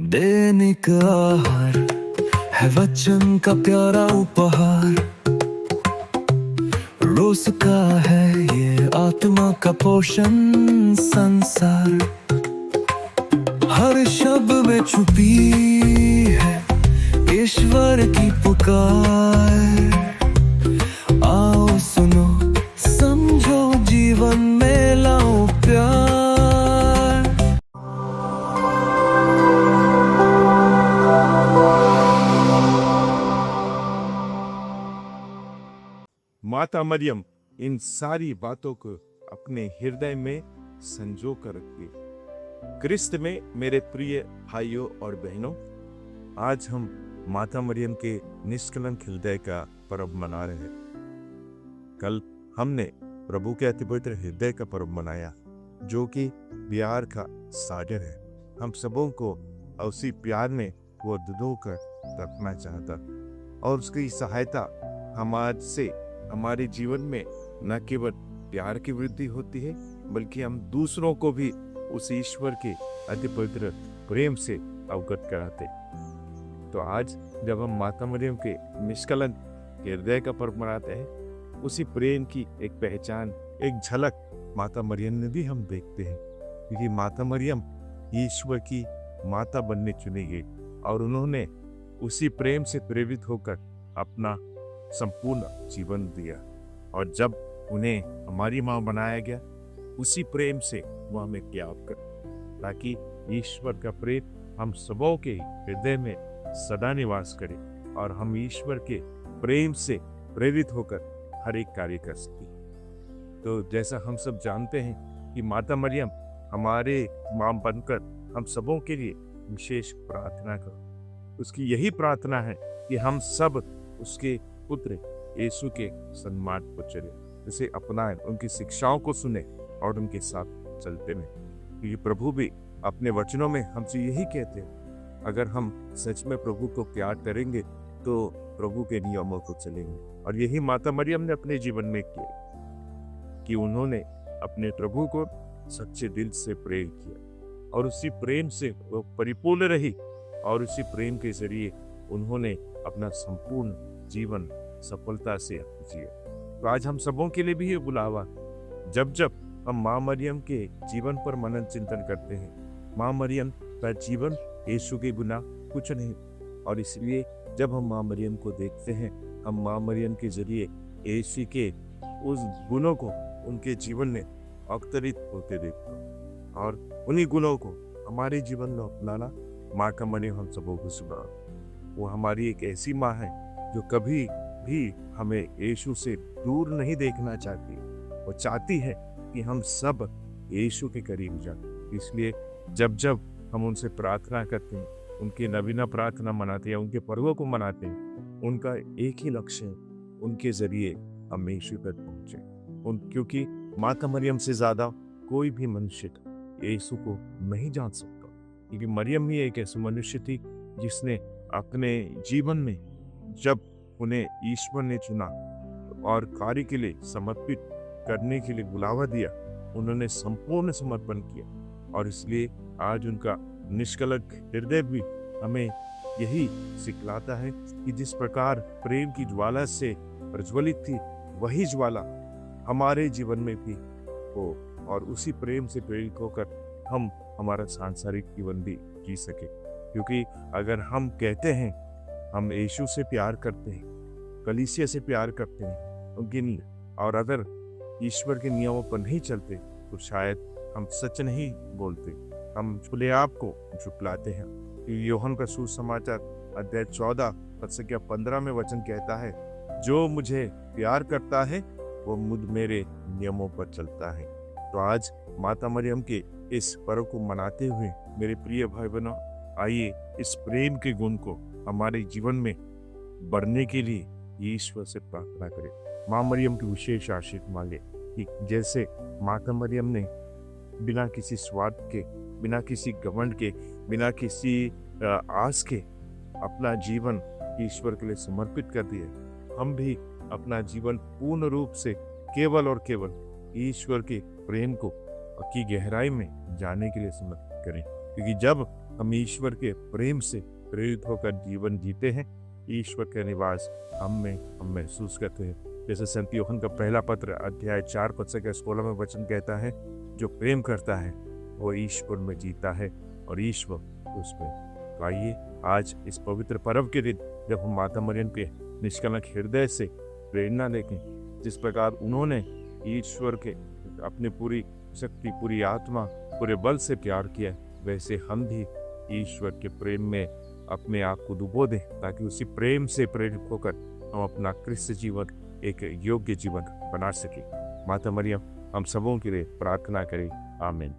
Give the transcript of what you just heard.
दैनिक आहार है वचन का प्यारा उपहार। रोज का है ये आत्मा का पोषण संसार। हर शब्द में छुपी है ईश्वर की पुकार। आओ सुनो समझो जीवन में लाओ प्यार। माता मरियम इन सारी बातों को अपने हृदय में संजो कर रखती। क्रिस्त में मेरे प्रिय भाइयों और बहनों, आज हम माता मरियम के निष्कलंक हृदय का पर्व मना रहे हैं। कल हमने प्रभु के अति पवित्र हृदय का पर्व मनाया, जो कि प्यार का सागर है। हम सबों को उसी प्यार में वो डुबो कर रखना चाहता, और उसकी सहायता से हमारे जीवन में न केवल प्यार की वृद्धि होती है, बल्कि हम दूसरों को भी उस ईश्वर के अति पवित्र प्रेम से अवगत कराते। तो आज जब हम माता मरियम के निष्कलंक हृदय का पर्व मनाते हैं, उसी प्रेम की एक पहचान, एक झलक माता मरियम में भी हम देखते हैं, क्योंकि माता मरियम ईश्वर की माता बनने चुनी गई और उन्होंने उसी प्रेम से प्रेरित होकर अपना संपूर्ण जीवन दिया। और जब उन्हें हमारी माँ बनाया गया, उसी प्रेम से वो हमें त्याग कर, ताकि ईश्वर का प्रेम हम सबों के हृदय में सदा निवास करे और हम ईश्वर के प्रेम से प्रेरित होकर हर एक कार्य कर सके। तो जैसा हम सब जानते हैं कि माता मरियम हमारे माँ बनकर हम सबों के लिए विशेष प्रार्थना करो। उसकी यही प्रार्थना है कि हम सब उसके पुत्र यीशु के सम्मान को चले, उसे अपनाएं, उनकी शिक्षाओं को सुने और उनके साथ चलते रहें। क्योंकि प्रभु भी अपने वचनों में हमसे यही कहते हैं, अगर हम सच में प्रभु को प्यार करेंगे तो प्रभु के नियमों को चलेंगे। और यही माता मरियम ने अपने जीवन में किया कि उन्होंने अपने प्रभु को सच्चे दिल से प्रेम किया और उसी प्रेम से वो परिपूर्ण रही, और उसी प्रेम के जरिए उन्होंने अपना संपूर्ण जीवन सफलता से जिया। तो आज हम सबों के लिए भी ये बुलावा, जब जब हम माँ मरियम के जीवन पर मनन चिंतन करते हैं, माँ मरियम का जीवन यीशु के बिना कुछ नहीं, और इसलिए जब हम माँ मरियम को देखते हैं, हम माँ मरियम के जरिए यीशु के उस गुणों को उनके जीवन में अवतरित होते देखते हैं, और उन्हीं गुणों को हमारे जीवन में अपनाना माँ का मरियम हम सबों को सुना। वो हमारी एक ऐसी माँ है जो कभी भी हमें यीशु से दूर नहीं देखना चाहती। वो चाहती है कि हम सब यीशु के करीब जाएं। इसलिए जब जब हम उनसे प्रार्थना करते हैं, उनकी नवीना प्रार्थना मनाते हैं, उनके पर्वों को मनाते हैं, उनका एक ही लक्ष्य है, उनके जरिए हम यीशु तक पहुँचे। क्योंकि माता मरियम से ज़्यादा कोई भी मनुष्य यीशु को नहीं जान सकता, क्योंकि मरियम ही एक ऐसी मनुष्य थी जिसने अपने जीवन में, जब उन्हें ईश्वर ने चुना और कार्य के लिए समर्पित करने के लिए बुलावा दिया, उन्होंने संपूर्ण समर्पण किया। और इसलिए आज उनका निष्कलंक हृदय भी हमें यही सिखलाता है कि जिस प्रकार प्रेम की ज्वाला से प्रज्वलित थी, वही ज्वाला हमारे जीवन में भी हो, और उसी प्रेम से प्रेरित होकर हम हमारा सांसारिक जीवन भी जी सके। क्योंकि अगर हम कहते हैं हम यीशु से प्यार करते हैं, कलीसिया से प्यार करते हैं, उनके नहीं, और अगर ईश्वर के नियमों पर नहीं चलते, तो शायद हम सच नहीं बोलते, हम खुले आप को झुटलाते हैं। यूहन्ना का सुसमाचार अध्याय 14 पद 15 में वचन कहता है, जो मुझे प्यार करता है वो मुझ मेरे नियमों पर चलता है। तो आज माता मरियम के इस पर्व को मनाते हुए मेरे प्रिय भाई बहनों, आइए इस प्रेम के गुण को हमारे जीवन में बढ़ने के लिए ईश्वर से प्रार्थना करें। माँ मरियम की विशेष आशीर्वाद मांगे कि जैसे माता मरियम ने बिना किसी स्वार्थ के, बिना किसी घमंड के, बिना किसी आस के अपना जीवन ईश्वर के लिए समर्पित कर दिया, हम भी अपना जीवन पूर्ण रूप से केवल और केवल ईश्वर के प्रेम को की गहराई में जाने के लिए समर्पित करें। क्योंकि जब हम ईश्वर के प्रेम से प्रेरित होकर जीवन जीते हैं, ईश्वर का निवास हम महसूस करते हैं। जैसे संत यूहन्ना का पहला पत्र अध्याय 4 पद से 16 में वचन कहता है, जो प्रेम करता है वो ईश्वर में जीता है और ईश्वर उसमें। तो आइए आज इस पवित्र पर्व के दिन जब हम माता मरियम के निष्कलंक हृदय से प्रेरणा लेके, जिस प्रकार उन्होंने ईश्वर के अपनी पूरी शक्ति, पूरी आत्मा, पूरे बल से प्यार किया, वैसे हम भी ईश्वर के प्रेम में अपने आप को डुबो दें, ताकि उसी प्रेम से प्रेरित होकर हम अपना क्रिस्त जीवन एक योग्य जीवन बना सके। माता मरियम हम सबों के लिए प्रार्थना करें। आमीन।